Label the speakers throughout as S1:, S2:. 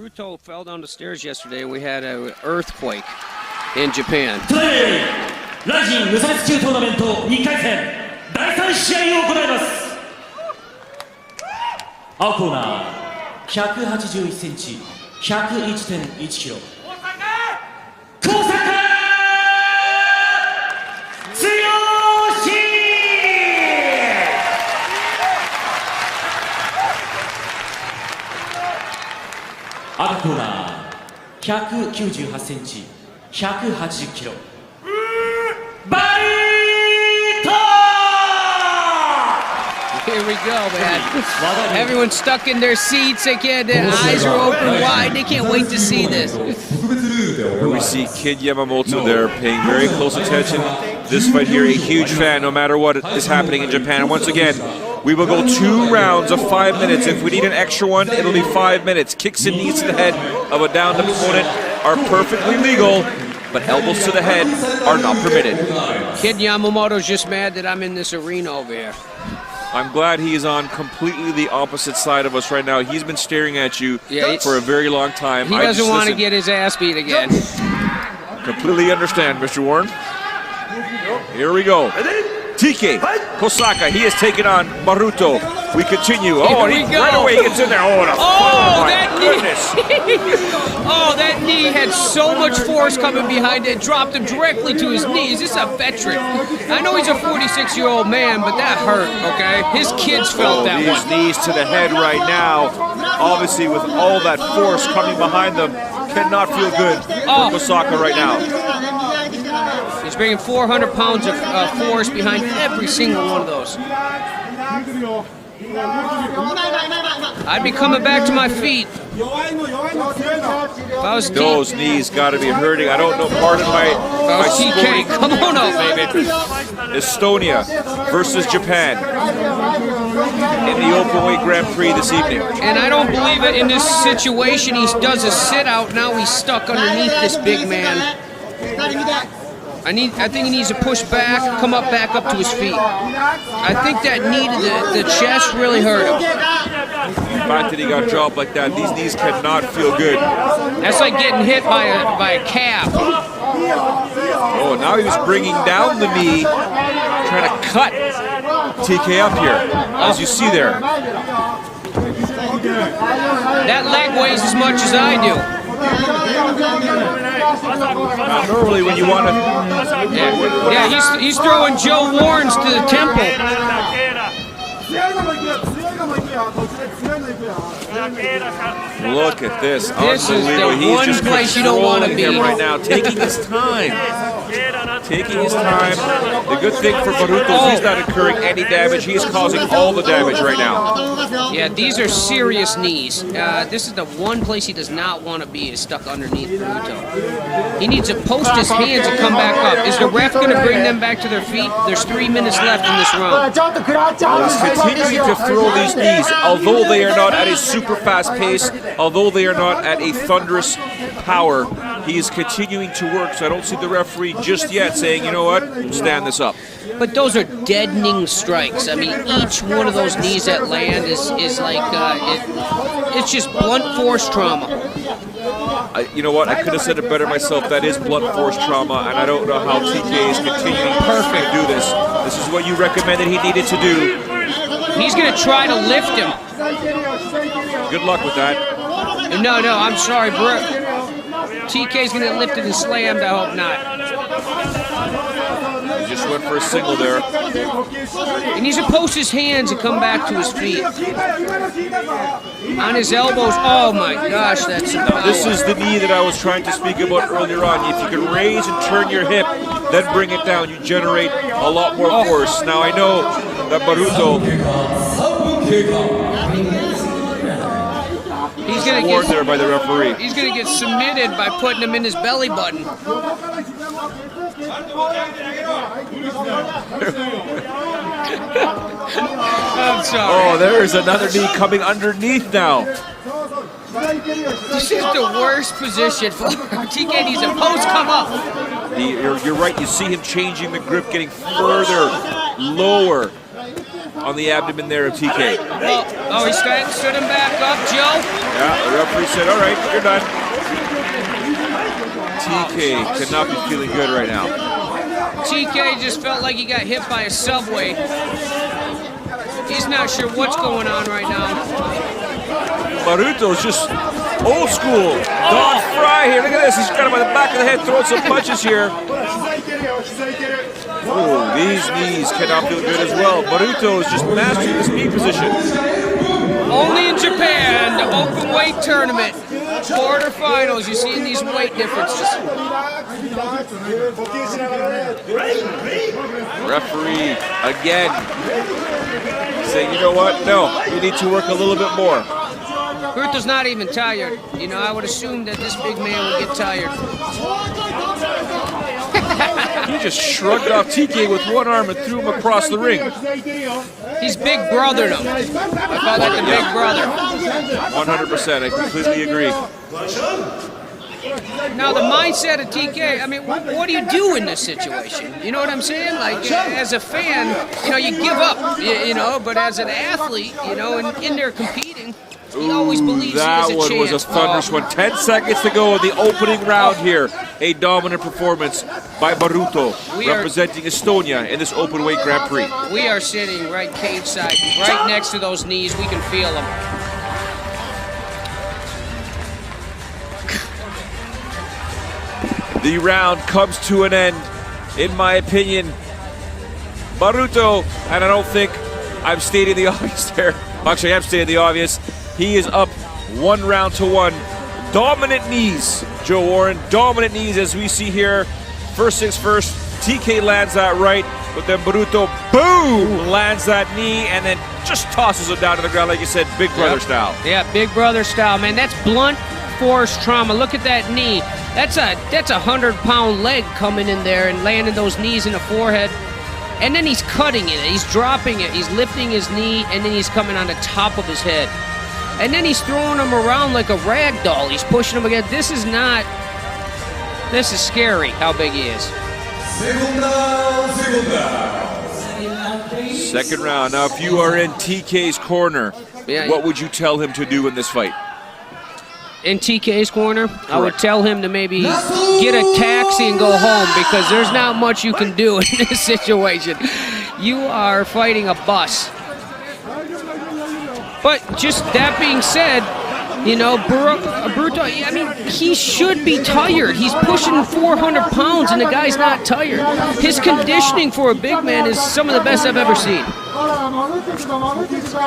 S1: Baruto fell down the stairs yesterday, and we had an earthquake in Japan.
S2: Today, ラジン無差別級トーナメント2回戦第3試合を行います。青コーナー181センチ 101.1 キロ小坂剛赤コーナー198センチ180キロバルト
S1: Here we go, man. Everyone's stuck in their seats. They can't. Their eyes are open wide. They can't wait to see this.
S3: We see Kid Yamamoto there paying very close attention. This fight here, a huge fan no matter what is happening in Japan. And once again, we will go 2 rounds of 5 minutes. If we need an extra one, it'll be 5 minutes. Kicks and knees to the head of a downed opponent are perfectly legal, but elbows to the head are not permitted.
S1: Kid Yamamoto's just mad that I'm in this arena over here.
S3: I'm glad he is on completely the opposite side of us right now. He's been staring at you for a very long time.
S1: He doesn't want to get his ass beat again.
S3: Completely understand, Mr. Warren. Here we go. TK Kosaka, he has taken on Baruto. We continue. Oh, and right away he gets in there. Oh,
S1: that knee! Oh, that knee had so much force coming behind it, dropped him directly to his knees. This is a veteran. I know he's a 46-year-old man, but that hurt, okay? His kids felt that one.
S3: These knees to the head right now, obviously with all that force coming behind them, cannot feel good for Kosaka right now.
S1: He's bringing 400 pounds of force behind every single one of those. I'd be coming back to my feet.
S3: Those knees got to be hurting. I don't know. Pardon my
S1: TK. Come on out, baby.
S3: Estonia versus Japan in the openweight Grand Prix this evening.
S1: And I don't believe it in this situation. He does a sit out. Now he's stuck underneath this big man. I think he needs to push back, come up back up to his feet. I think that knee to the chest really hurt him.
S3: The fact that he got dropped like that, these knees cannot feel good.
S1: That's like getting hit by a calf.
S3: Oh, now he was bringing down the knee, trying to cut TK up here, as you see there.
S1: That leg weighs as much as I do.
S3: Normally when you want to...
S1: Yeah, he's throwing Joe Warrens to the temple.
S3: Look at this.
S1: This is the one place you don't want to be
S3: right now, taking his time. Taking his time. The good thing for Baruto is he's not incurring any damage. He's causing all the damage right now.
S1: Yeah, these are serious knees. This is the one place he does not want to be, is stuck underneath Baruto. He needs to post his hands and come back up. Is the ref going to bring them back to their feet? There's 3 minutes left in this round.
S3: He's continuing to throw these knees, although they are not at a super fast pace, although they are not at a thunderous power. He is continuing to work, so I don't see the referee just yet saying, you know what, stand this up.
S1: But those are deadening strikes. I mean, each one of those knees that land is like, it's just blunt force trauma.
S3: You know what, I could have said it better myself. That is blunt force trauma, and I don't know how TK is continuing to do this. This is what you recommended he needed to do.
S1: He's going to try to lift him.
S3: Good luck with that.
S1: No, I'm sorry, bro. TK's going to get lifted and slammed. I hope not.
S3: He just went for a single there.
S1: He needs to post his hands and come back to his feet. On his elbows. Oh my gosh, that's...
S3: Now, this is the knee that I was trying to speak about earlier on. If you can raise and turn your hip, then bring it down, you generate a lot more force. Now, I know that Baruto...
S1: He's gonna
S3: warned there by the referee.
S1: He's going to get submitted by putting him in his belly button. I'm sorry.
S3: Oh, there's another knee coming underneath now.
S1: This is the worst position for TK. Needs a post come up.
S3: You're right. You see him changing the grip, getting further, lower. on the abdomen there of TK.
S1: Oh, he stood him back up, Joe.
S3: Yeah, the referee said, all right, you're done. TK cannot be feeling good right now.
S1: TK just felt like he got hit by a subway. He's not sure what's going on right now.
S3: Baruto's just old school. Don Fry here. Look at this. He's got him by the back of the head, throwing some punches here. Oh, these knees cannot feel good as well. Baruto is just mastering this knee position.
S1: Only in Japan, the open weight tournament, quarterfinals, you're seeing these weight differences. Referee
S3: again saying, you know what? No, you need to work a little bit more.
S1: Baruto's not even tired. You know, I would assume that this big man would get tired.
S3: He just shrugged off TK with one arm and threw him across the ring.
S1: He's big brother though. I call that the big brother.
S3: 100%, I completely agree.
S1: Now the mindset of TK, I mean, what do you do in this situation? You know what I'm saying? Like, as a fan, you know, you give up, you know, but as an athlete, you know, and in there competing, he always believes he has a chance.
S3: That one was a thunderous one. 10 seconds to go in the opening round here. A dominant performance by Baruto, representing Estonia in this open weight Grand Prix.
S1: We are sitting right cage side, right next to those knees. We can feel them.
S3: The round comes to an end, in my opinion. Baruto, and I don't think I'm stating the obvious there. Actually, I am stating the obvious. He is up 1-1. Dominant knees, Joe Warren. Dominant knees as we see here. First things first, TK lands that right, but then Baruto, boom, lands that knee and then just tosses him down to the ground, like you said, big brother style.
S1: Yeah, big brother style, man. That's blunt force trauma. Look at that knee. That's a 100-pound leg coming in there and landing those knees in the forehead. And then he's cutting it, he's dropping it, he's lifting his knee, and then he's coming on the top of his head. And then he's throwing him around like a rag doll. He's pushing him again. This is scary how big he is.
S3: Second round. Now, if you are in TK's corner, what would you tell him to do in this fight?
S1: In TK's corner, I would tell him to maybe get a taxi and go home because there's not much you can do in this situation. You are fighting a bus. But just that being said, you know, Baruto, I mean, he should be tired. He's pushing 400 pounds and the guy's not tired. His conditioning for a big man is some of the best I've ever seen.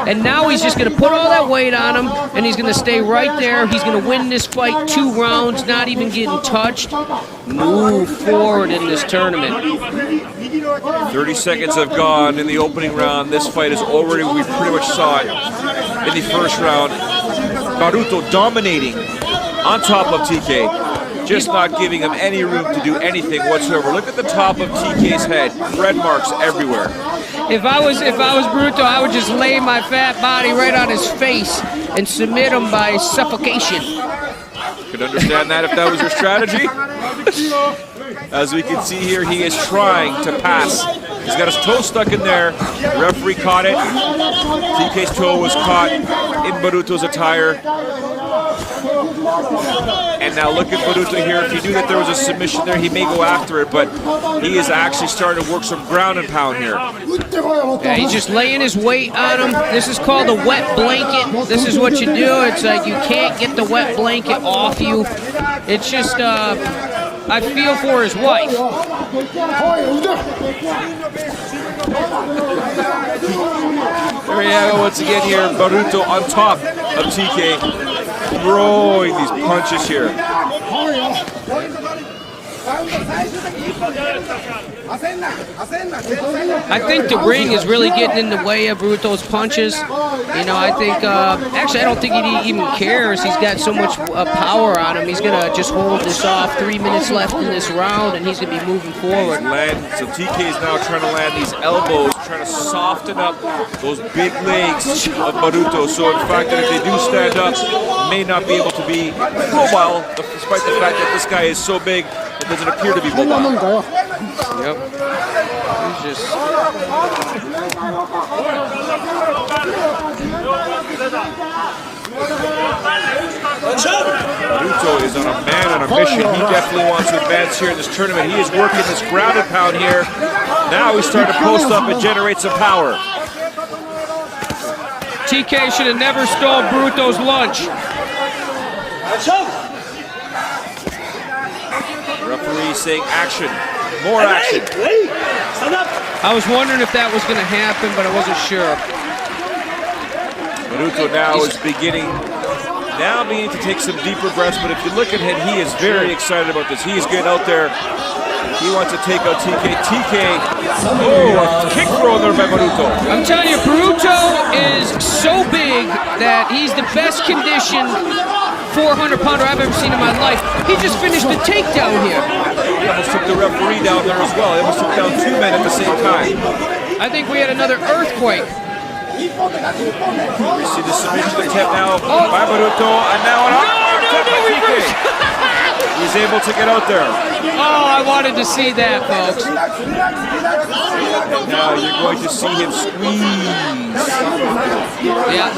S1: And now he's just going to put all that weight on him, and he's going to stay right there. He's going to win this fight 2 rounds, not even getting touched. Move forward in this tournament.
S3: 30 seconds have gone in the opening round. This fight is already, we pretty much saw it in the first round. Baruto dominating on top of TK. Just not giving him any room to do anything whatsoever. Look at the top of TK's head. Red marks everywhere.
S1: If I was Baruto, I would just lay my fat body right on his face and submit him by suffocation.
S3: Could understand that if that was your strategy. As we can see here, he is trying to pass. He's got his toe stuck in there. The referee caught it. TK's toe was caught in Baruto's attire. And now look at Baruto here. If he knew that there was a submission there, he may go after it, but he is actually starting to work some ground and pound here.
S1: Yeah, he's just laying his weight on him. This is called a wet blanket. This is what you do. It's like you can't get the wet blanket off you. It's just, I feel for his wife.
S3: There we have it once again here. Baruto on top of TK, throwing these punches here.
S1: I think the ring is really getting in the way of Baruto's punches. You know, I think, actually, I don't think he even cares. He's got so much power on him. He's going to just hold this off. 3 minutes left in this round, and he's going to be moving forward.
S3: So TK is now trying to land these elbows trying to soften up those big legs of Baruto. So in fact, that if they do stand up, may not be able to be mobile, despite the fact that this guy is so big, it doesn't appear to be mobile.
S1: Yep. He's just...
S3: Baruto is on a mission. He definitely wants to advance here in this tournament. He is working this grounded pound here. Now he's starting to post up and generate some power.
S1: TK should have never stole Baruto's lunch.
S3: The referee saying action, more action.
S1: I was wondering if that was going to happen, but I wasn't sure.
S3: Baruto now is beginning to take some deeper breaths, but if you look at him, he is very excited about this. He's getting out there. He wants to take out TK. Oh, a kick throw there by Baruto.
S1: I'm telling you, Baruto is so big that he's the best conditioned 400-pounder I've ever seen in my life. He just finished the takedown here.
S3: He almost took the referee down there as well. He almost took down 2 men at the same time.
S1: I think we had another earthquake.
S3: We see the submission attempt now by Baruto, and now an arm attempt by TK. He's able to get out there.
S1: Oh, I wanted to see that, folks.
S3: Now you're going to see him squeeze.
S1: Yeah.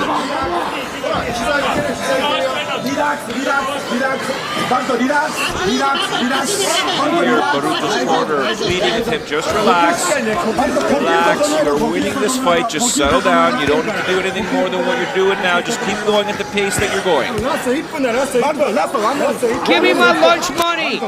S3: Here, Baruto's corner pleading with him, just relax. Relax, you're winning this fight, just settle down. You don't have to do anything more than what you're doing now. Just keep going at the pace that you're going.
S1: Give me my lunch money.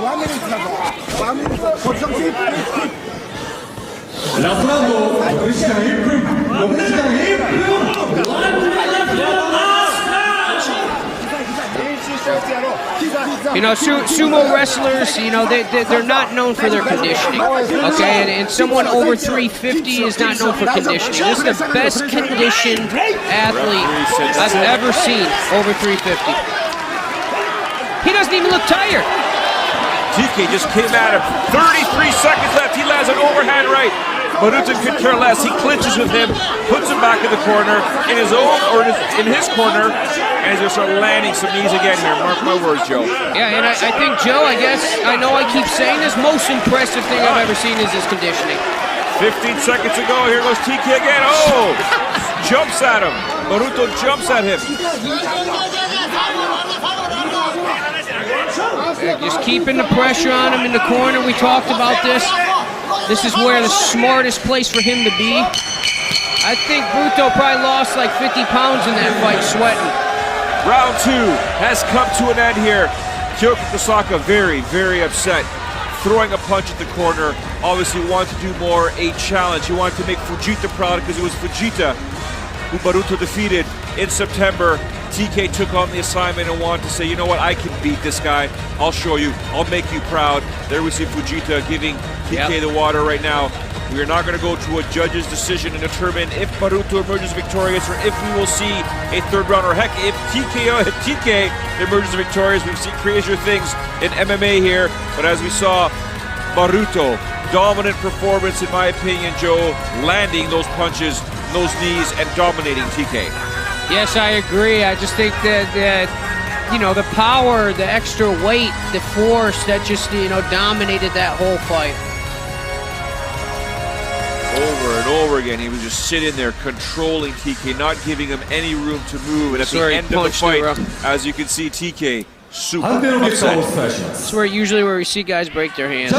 S1: You know, sumo wrestlers, you know, they're not known for their conditioning, okay? And someone over 350 is not known for conditioning. This is the best conditioned athlete I've ever seen over 350. He doesn't even look tired.
S3: TK just came at him. 33 seconds left. He lands an overhand right. Baruto could care less. He clinches with him, puts him back in the corner, in his own or in his corner, and he's going to start landing some knees again here. Mark my words, Joe.
S1: Yeah, and I think, Joe, I know I keep saying this, most impressive thing I've ever seen is his conditioning. 15
S3: seconds ago, here goes TK again. Oh! Jumps at him. Baruto jumps at him.
S1: Yeah, just keeping the pressure on him in the corner. We talked about this. This is where the smartest place for him to be. I think Baruto probably lost like 50 pounds in that fight, sweating.
S3: Round 2 has come to an end here. Kosaka very, very upset. Throwing a punch at the corner. Obviously wanted to do more, a challenge. He wanted to make Fujita proud because it was Fujita who Baruto defeated in September. TK took on the assignment and wanted to say, you know what, I can beat this guy. I'll show you. I'll make you proud. There we see Fujita giving TK the water right now. We are not going to go to a judge's decision and determine if Baruto emerges victorious or if we will see a third round, or heck, if TK emerges victorious. We've seen crazier things in MMA here, but as we saw, Baruto, dominant performance in my opinion, Joe, landing those punches, those knees, and dominating TK.
S1: Yes, I agree. I just think that you know, the power, the extra weight, the force that just, you know, dominated that whole fight.
S3: Over and over again, he was just sitting there controlling TK, not giving him any room to move. And at the end of the fight, as you can see, TK super upset.
S1: That's where usually we see guys break their hands.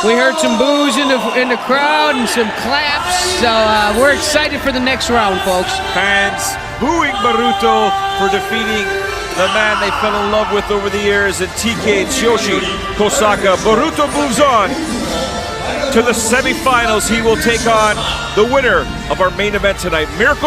S1: We heard some boos in the crowd and some claps, so we're excited for the next round, folks.
S3: Fans booing Baruto for defeating the man they fell in love with over the years, and TK Tsuyoshi Kosaka. Baruto moves on to the semifinals. He will take on the winner of our main event tonight, Miracle